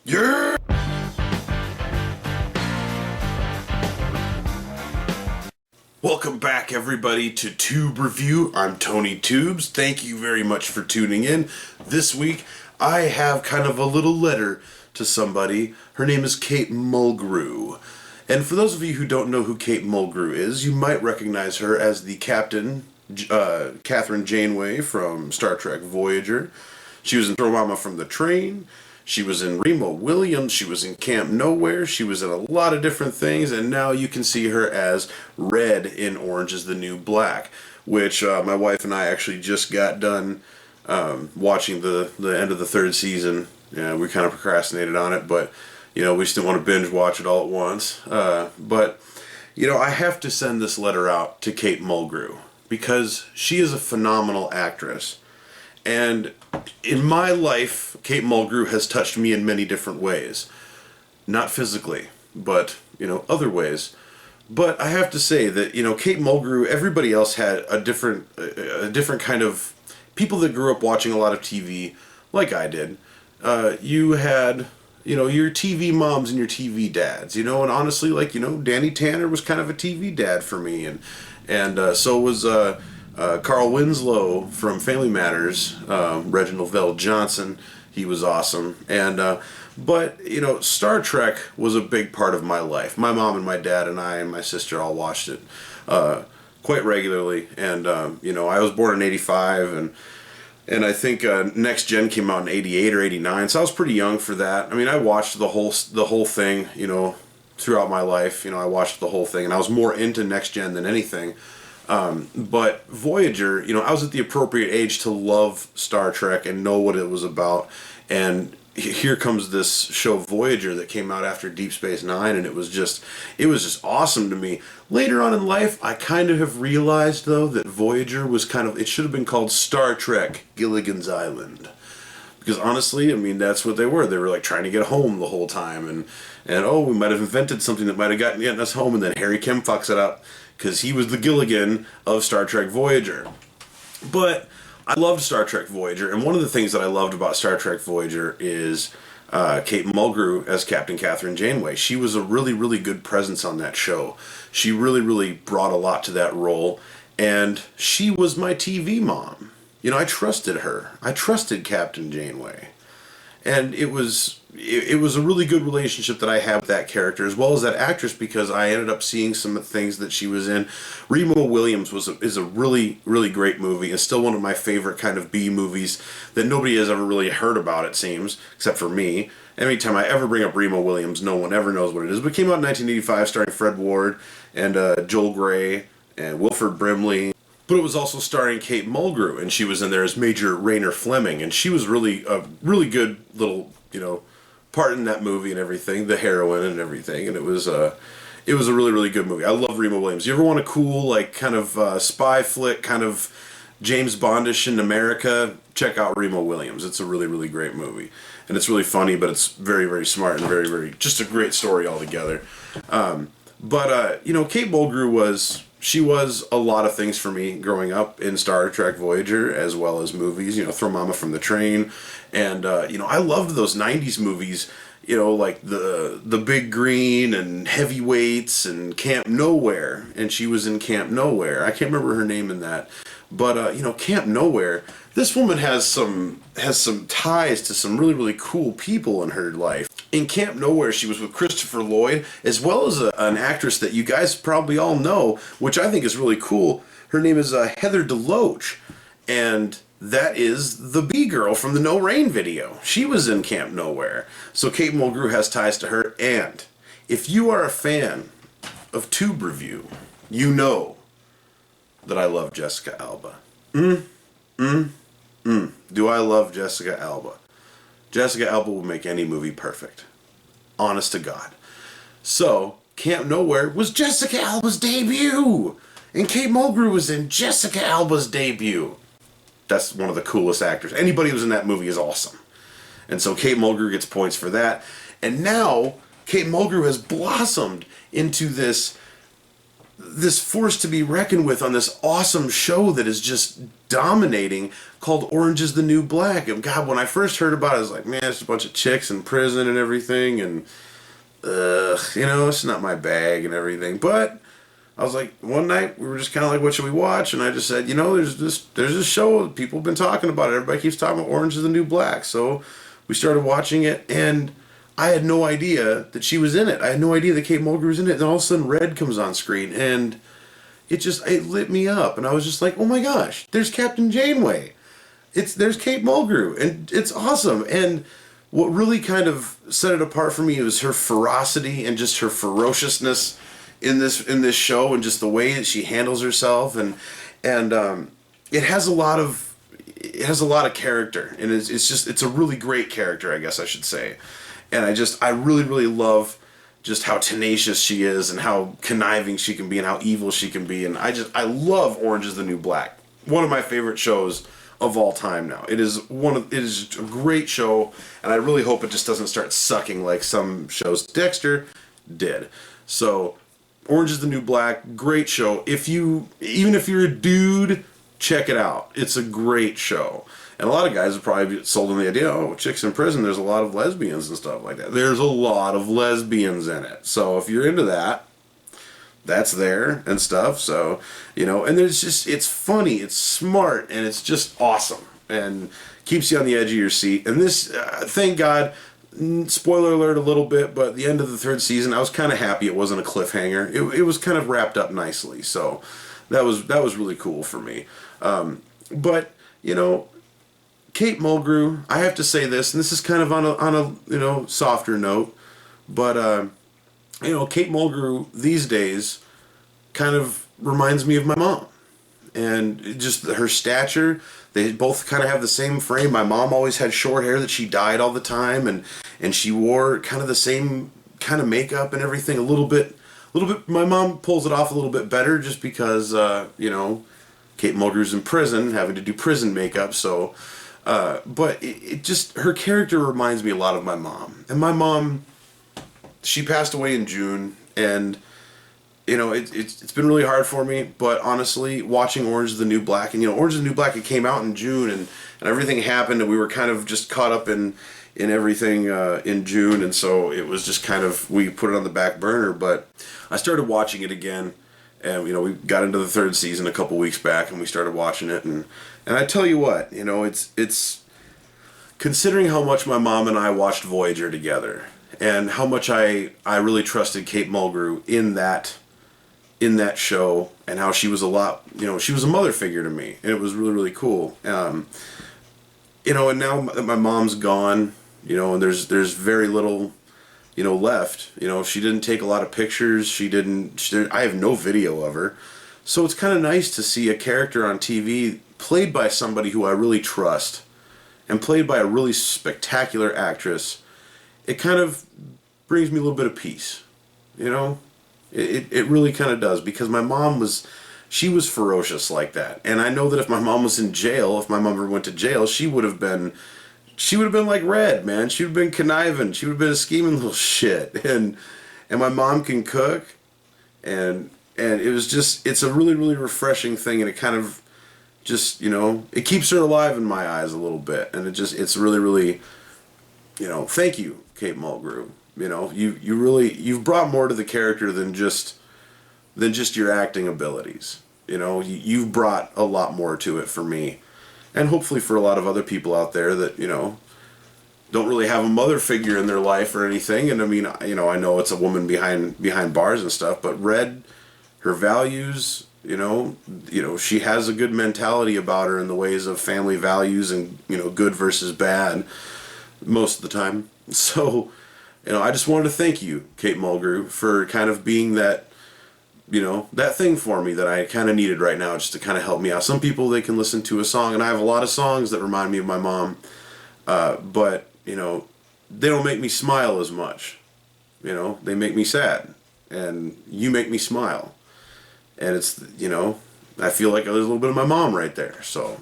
Yeah! Welcome back, everybody, to Tube Review. I'm Tony Tubes. Thank you very much for tuning in. This week, I have kind of a little letter to somebody. Her name is Kate Mulgrew. And for those of you who don't know who Kate Mulgrew is, you might recognize her as the Captain, Catherine Janeway from Star Trek Voyager. She was in Throw Mama from the Train. She was in Remo Williams, she was in Camp Nowhere, she was in a lot of different things, and now you can see her as Red in Orange is the New Black, which my wife and I actually just got done watching the end of the third season. Yeah, we kind of procrastinated on it, but we just didn't want to binge watch it all at once. But I have to send this letter out to Kate Mulgrew, because she is a phenomenal actress. And in my life, Kate Mulgrew has touched me in many different ways. Not physically, but, other ways. But I have to say that, Kate Mulgrew, everybody else had a different kind of people that grew up watching a lot of TV, like I did. You had, your TV moms and your TV dads, and honestly, Danny Tanner was kind of a TV dad for me, and so was, Carl Winslow from Family Matters, Reginald Vell Johnson, he was awesome. And but Star Trek was a big part of my life. My mom and my dad and I and my sister all watched it quite regularly. And I was born in '85, and I think Next Gen came out in '88 or '89, so I was pretty young for that. I mean, I watched the whole thing, throughout my life. I watched the whole thing, and I was more into Next Gen than anything. But Voyager, I was at the appropriate age to love Star Trek and know what it was about. And here comes this show Voyager that came out after Deep Space Nine, and it was just awesome to me. Later on in life, I kind of have realized, though, that Voyager was it should have been called Star Trek Gilligan's Island. Because honestly, that's what they were. They were like trying to get home the whole time, and we might have invented something that might have gotten us home, and then Harry Kim fucks it up, because he was the Gilligan of Star Trek Voyager. But I loved Star Trek Voyager, and one of the things that I loved about Star Trek Voyager is Kate Mulgrew as Captain Catherine Janeway. She was a really, really good presence on that show. She really, really brought a lot to that role, and she was my TV mom. I trusted her. I trusted Captain Janeway. And it was a really good relationship that I had with that character as well as that actress, because I ended up seeing some of the things that she was in. Remo Williams is a really, really great movie. It's still one of my favorite kind of B movies that nobody has ever really heard about, it seems, except for me. Anytime I ever bring up Remo Williams, no one ever knows what it is. But it came out in 1985, starring Fred Ward and Joel Grey and Wilford Brimley. But it was also starring Kate Mulgrew, and she was in there as Major Raynor Fleming, and she was really a really good little, part in that movie and everything, the heroine and everything, and it was a really, really good movie. I love Remo Williams. You ever want a cool, kind of spy flick, kind of James Bondish in America? Check out Remo Williams. It's a really, really great movie, and it's really funny, but it's very, very smart and very, very just a great story altogether. But Kate Mulgrew was a lot of things for me growing up in Star Trek Voyager, as well as movies, Throw Mama from the Train, and, I loved those 90s movies, like the Big Green and Heavyweights and Camp Nowhere, and she was in Camp Nowhere. I can't remember her name in that, but, Camp Nowhere, this woman has some ties to some really, really cool people in her life. In Camp Nowhere, she was with Christopher Lloyd, as well as an actress that you guys probably all know, which I think is really cool. Her name is Heather DeLoach, and that is the B-girl from the No Rain video. She was in Camp Nowhere. So Kate Mulgrew has ties to her, and if you are a fan of Tube Review, you know that I love Jessica Alba. Do I love Jessica Alba? Jessica Alba will make any movie perfect. Honest to God. So, Camp Nowhere was Jessica Alba's debut! And Kate Mulgrew was in Jessica Alba's debut. That's one of the coolest actors. Anybody who's in that movie is awesome. And so Kate Mulgrew gets points for that. And now, Kate Mulgrew has blossomed into this this force to be reckoned with on this awesome show that is just dominating, called Orange is the New Black. And God, when I first heard about it, I was like, man, it's a bunch of chicks in prison and everything, and it's not my bag and everything. But I was like, one night we were just kind of like, what should we watch? And I just said, there's this show people have been talking about it. Everybody keeps talking about Orange is the New Black. So we started watching it, and I had no idea that she was in it. I had no idea that Kate Mulgrew was in it. And all of a sudden, Red comes on screen, and it lit me up. And I was just like, oh my gosh, there's Captain Janeway. There's Kate Mulgrew, and it's awesome. And what really kind of set it apart for me was her ferocity and just her ferociousness in this show, and just the way that she handles herself, and it has a lot of character, and it's a really great character, I guess I should say. And I really, really love just how tenacious she is, and how conniving she can be, and how evil she can be. And I love Orange is the New Black. One of my favorite shows of all time now. It is a great show, and I really hope it just doesn't start sucking like some shows. Dexter did. So Orange is the New Black, great show. Even if you're a dude, check it out. It's a great show. And a lot of guys have probably sold on the idea, oh, chicks in prison, there's a lot of lesbians and stuff like that. There's a lot of lesbians in it. So if you're into that, that's there and stuff. So, and it's funny, it's smart, and it's just awesome. And keeps you on the edge of your seat. And this, thank God, spoiler alert a little bit, but at the end of the 3rd season, I was kind of happy it wasn't a cliffhanger. It was kind of wrapped up nicely. So that was really cool for me. But, Kate Mulgrew, I have to say this, and this is kind of on a softer note, but Kate Mulgrew these days kind of reminds me of my mom, and just her stature. They both kind of have the same frame. My mom always had short hair that she dyed all the time, and she wore kind of the same kind of makeup and everything. A little bit. My mom pulls it off a little bit better, just because Kate Mulgrew's in prison, having to do prison makeup, so. But it just, her character reminds me a lot of my mom. And my mom, she passed away in June, and, it's been really hard for me, but honestly, watching Orange is the New Black, and, Orange is the New Black, it came out in June, and everything happened, and we were kind of just caught up in everything in June, and so it was just kind of, we put it on the back burner, but I started watching it again, and, we got into the 3rd season a couple weeks back, and we started watching it, and I tell you what, it's considering how much my mom and I watched Voyager together, and how much I really trusted Kate Mulgrew in that show, and how she was she was a mother figure to me, and it was really, really cool. And now that my mom's gone, and there's very little, left. She didn't take a lot of pictures. I have no video of her. So it's kind of nice to see a character on TV played by somebody who I really trust, and played by a really spectacular actress. It kind of brings me a little bit of peace, It really kind of does, because my mom she was ferocious like that. And I know that if my mom was in jail, if my mom ever went to jail, she would have been like Red, man. She would have been conniving. She would have been a scheming little shit. And my mom can cook, and it's a really, really refreshing thing, and it kind of just, it keeps her alive in my eyes a little bit, and it's really, really, thank you, Kate Mulgrew. You've brought more to the character than just your acting abilities. You've brought a lot more to it for me, and hopefully for a lot of other people out there that, don't really have a mother figure in their life or anything. And I mean, I know it's a woman behind bars and stuff, but Red, her values, she has a good mentality about her in the ways of family values and, good versus bad most of the time. So, I just wanted to thank you, Kate Mulgrew, for kind of being that, that thing for me that I kind of needed right now, just to kind of help me out. Some people, they can listen to a song, and I have a lot of songs that remind me of my mom, but, they don't make me smile as much. They make me sad, and you make me smile. And it's, I feel like there's a little bit of my mom right there. So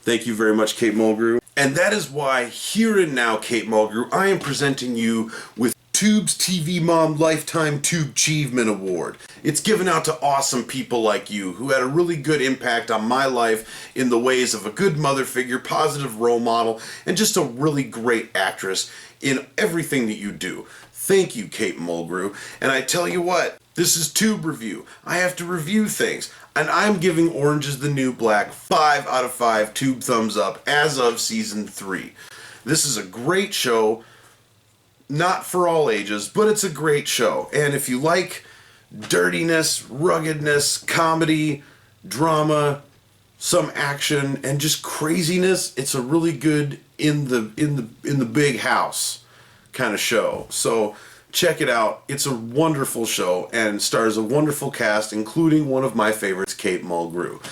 thank you very much, Kate Mulgrew. And that is why here and now, Kate Mulgrew, I am presenting you with Tube's TV Mom Lifetime Tube Achievement Award. It's given out to awesome people like you who had a really good impact on my life in the ways of a good mother figure, positive role model, and just a really great actress in everything that you do. Thank you, Kate Mulgrew. And I tell you what, this is Tube Review. I have to review things. And I'm giving Orange is the New Black 5 out of 5 Tube thumbs up as of season 3. This is a great show. Not for all ages, but it's a great show. And if you like dirtiness, ruggedness, comedy, drama, some action, and just craziness, it's a really good in the big house kind of show. So check it out. It's a wonderful show and stars a wonderful cast, including one of my favorites, Kate Mulgrew.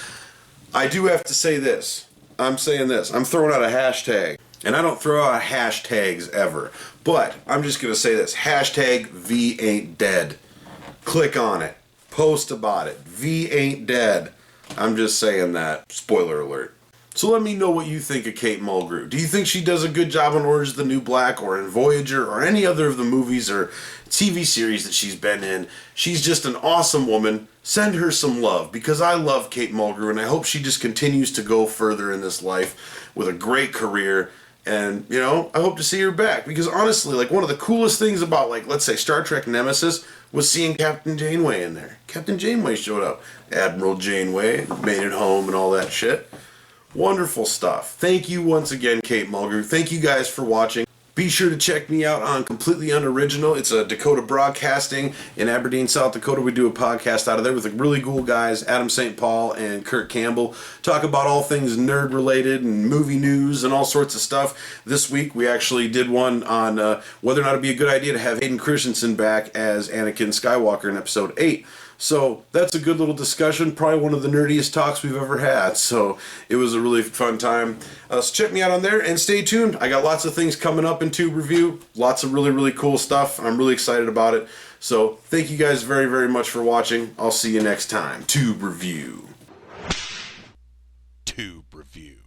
I do have to say this. I'm saying this. I'm throwing out a hashtag. And I don't throw out hashtags ever. But I'm just going to say this. Hashtag V ain't dead. Click on it. Post about it. V ain't dead. I'm just saying that. Spoiler alert. So let me know what you think of Kate Mulgrew. Do you think she does a good job on Orange is the New Black or in Voyager or any other of the movies or TV series that she's been in? She's just an awesome woman. Send her some love because I love Kate Mulgrew and I hope she just continues to go further in this life with a great career. And, you know, I hope to see her back. Because honestly, like, one of the coolest things about, like, let's say Star Trek Nemesis was seeing Captain Janeway in there. Captain Janeway showed up. Admiral Janeway made it home and all that shit. Wonderful stuff. Thank you once again, Kate Mulgrew. Thank you guys for watching. Be sure to check me out on Completely Unoriginal. It's a Dakota Broadcasting in Aberdeen, South Dakota. We do a podcast out of there with really cool guys, Adam St. Paul and Kurt Campbell. Talk about all things nerd related and movie news and all sorts of stuff. This week we actually did one on whether or not it'd be a good idea to have Hayden Christensen back as Anakin Skywalker in episode 8. So that's a good little discussion, probably one of the nerdiest talks we've ever had. So it was a really fun time. So check me out on there and stay tuned. I got lots of things coming up in Tube Review. Lots of really, really cool stuff. I'm really excited about it. So thank you guys very, very much for watching. I'll see you next time. Tube Review. Tube Review.